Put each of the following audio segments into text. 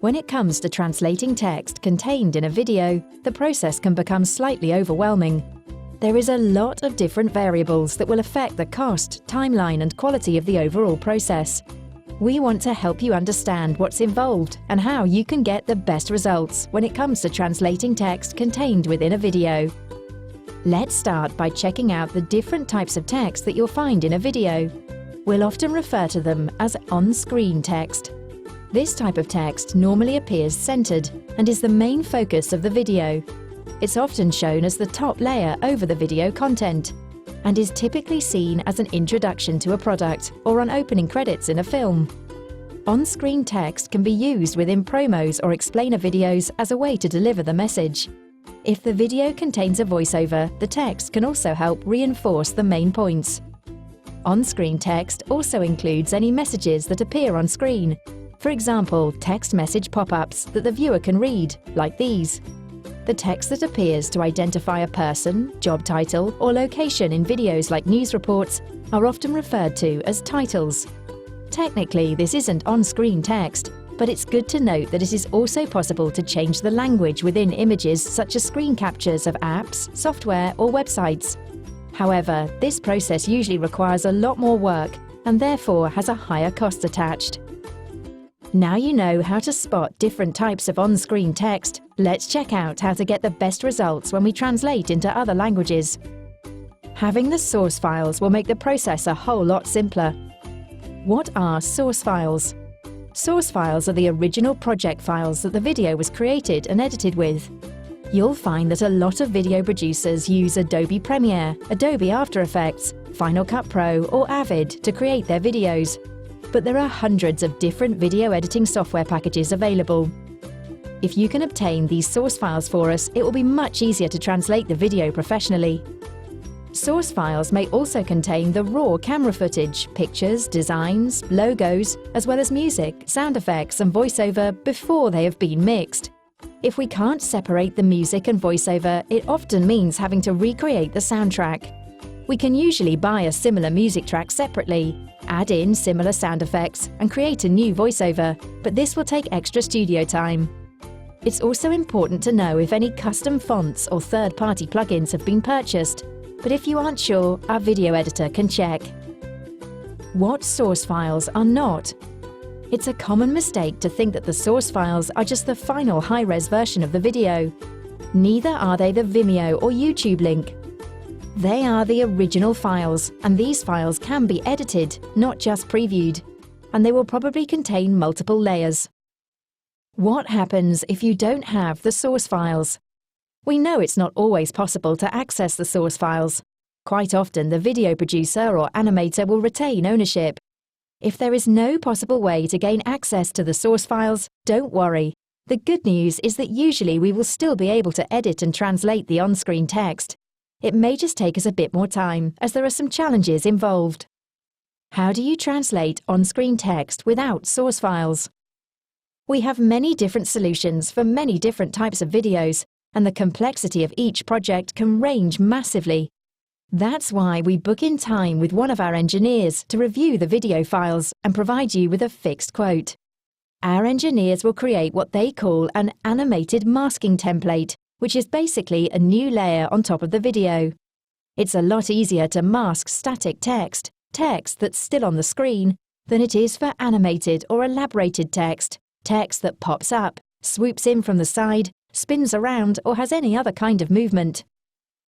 When it comes to translating text contained in a video, the process can become slightly overwhelming. There is a lot of different variables that will affect the cost, timeline, and quality of the overall process. We want to help you understand what's involved and how you can get the best results when it comes to translating text contained within a video. Let's start by checking out the different types of text that you'll find in a video. We'll often refer to them as on-screen text. This type of text normally appears centered and is the main focus of the video. It's often shown as the top layer over the video content and is typically seen as an introduction to a product or on opening credits in a film. On-screen text can be used within promos or explainer videos as a way to deliver the message. If the video contains a voiceover, the text can also help reinforce the main points. On-screen text also includes any messages that appear on screen. For example, text message pop-ups that the viewer can read, like these. The text that appears to identify a person, job title, or location in videos like news reports are often referred to as titles. Technically, this isn't on-screen text, but it's good to note that it is also possible to change the language within images such as screen captures of apps, software, or websites. However, this process usually requires a lot more work and therefore has a higher cost attached. Now you know how to spot different types of on-screen text, let's check out how to get the best results when we translate into other languages. Having the source files will make the process a whole lot simpler. What are source files? Source files are the original project files that the video was created and edited with. You'll find that a lot of video producers use Adobe Premiere, Adobe After Effects, Final Cut Pro, or Avid to create their videos. But there are hundreds of different video editing software packages available. If you can obtain these source files for us, it will be much easier to translate the video professionally. Source files may also contain the raw camera footage, pictures, designs, logos, as well as music, sound effects, and voiceover before they have been mixed. If we can't separate the music and voiceover, it often means having to recreate the soundtrack. We can usually buy a similar music track separately, add in similar sound effects, and create a new voiceover, but this will take extra studio time. It's also important to know if any custom fonts or third-party plugins have been purchased, but if you aren't sure, our video editor can check. What source files are not? It's a common mistake to think that the source files are just the final high-res version of the video. Neither are they the Vimeo or YouTube link. They are the original files, and these files can be edited, not just previewed, and they will probably contain multiple layers. What happens if you don't have the source files? We know it's not always possible to access the source files. Quite often, the video producer or animator will retain ownership. If there is no possible way to gain access to the source files, don't worry. The good news is that usually we will still be able to edit and translate the on-screen text. It may just take us a bit more time, as there are some challenges involved. How do you translate on-screen text without source files? We have many different solutions for many different types of videos, and the complexity of each project can range massively. That's why we book in time with one of our engineers to review the video files and provide you with a fixed quote. Our engineers will create what they call an animated masking template, which is basically a new layer on top of the video. It's a lot easier to mask static text that's still on the screen, than it is for animated or elaborated text that pops up, swoops in from the side, spins around, or has any other kind of movement.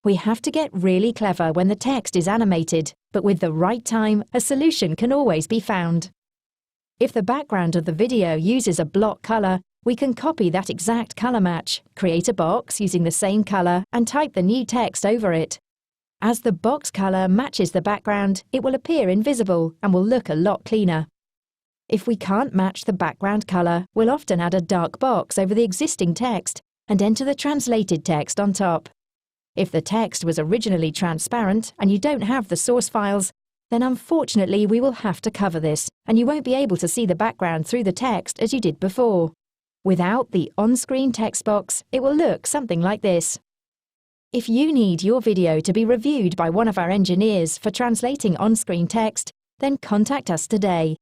We have to get really clever when the text is animated, but with the right time, a solution can always be found. If the background of the video uses a block color, we can copy that exact color match, create a box using the same color, and type the new text over it. As the box color matches the background, it will appear invisible and will look a lot cleaner. If we can't match the background color, we'll often add a dark box over the existing text and enter the translated text on top. If the text was originally transparent and you don't have the source files, then unfortunately we will have to cover this, and you won't be able to see the background through the text as you did before. Without the on-screen text box, it will look something like this. If you need your video to be reviewed by one of our engineers for translating on-screen text, then contact us today